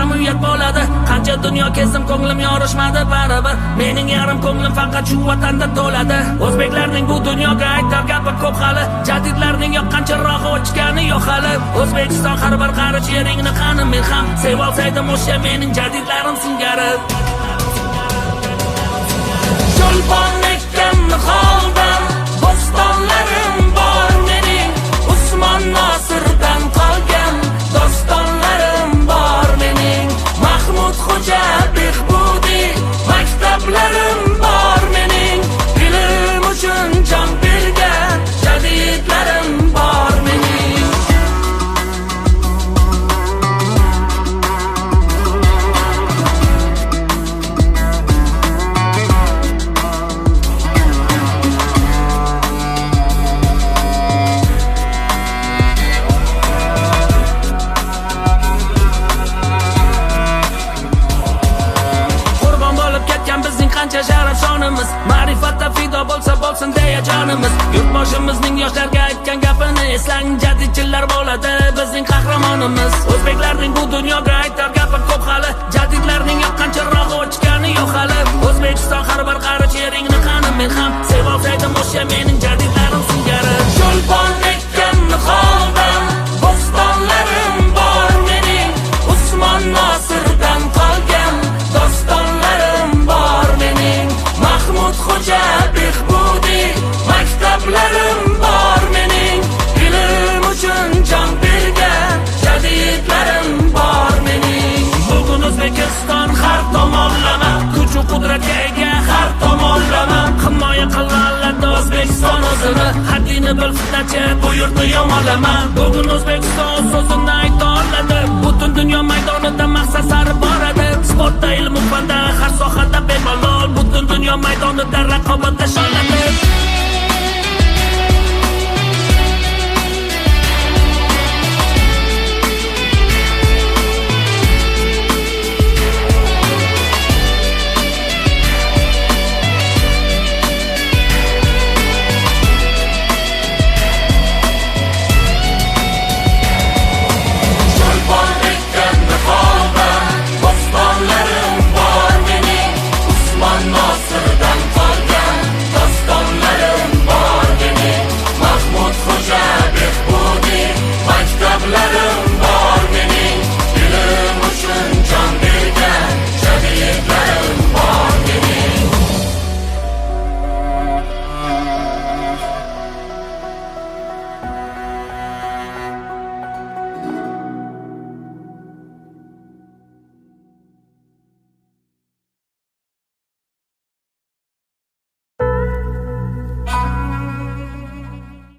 yarim uyat bo'ladi. Qancha dunyo kezdim, ko'nglim yorishmadi baribir. Mening yarim ko'nglim faqat shu vatanda to'ladi. O'zbeklarning bu dunyoga aytar gapi ko'p hali. Jadidlarning yoqqanchirog'i o'chgani yo'q hali. O'zbekiston har bir qarich yeringni qani men ham sevib olsaydim o'sha mening jadidlarim singari. Cho'lpon ekkanni holdan bo'stonlarim bor mening. Usmon Nosirdan qolgan dostonlarim bor mening. Mahmud Xo'ja Behbudiy maktablarim bor mening. Ilm uchun jon bergan jadidlarim bor mening. Qancha sharaf shonimiz, ma'rifatda fido bo'lsa bo'lsin deya jonimiz. Yurtboshimizning yoshlarga aytgan gapini eslang, jadidchilar bo'ladi bizning qahramonimiz. O'zbeklarning bu dunyoga aytar gapi ko'p hali. Jadidlarning yoqqanchirog'i o'chgani yo'q hali. O'zbekiston har bir qarich yeringni qani men ham sevib olsaydim o'sha mening jadidlarim singari. Cho'lpon ekkanni holdan bo'stonlarim bor mening. Usmon Nosirdan qolgan dostonlarim bor mening. Mahmud Xo'ja Behbudiy maktablarim bor mening. Ilm uchun jon bergan jadidlarim bor mening. Bugun O'zbekiston har tomonlama kuch va qudratga ega har tomonlama. Himoya qiladi O'zbekiston o'zini, haddini bil fitnachi bu yurtni yomonlama. Bugun O'zbekiston so'zini ayta oladi, butun dunyo maydonida maqsad sari boradi. Sportda, ilm-fanda, har sohada bemalol butun dunyo maydonida raqobatda shonlanadi.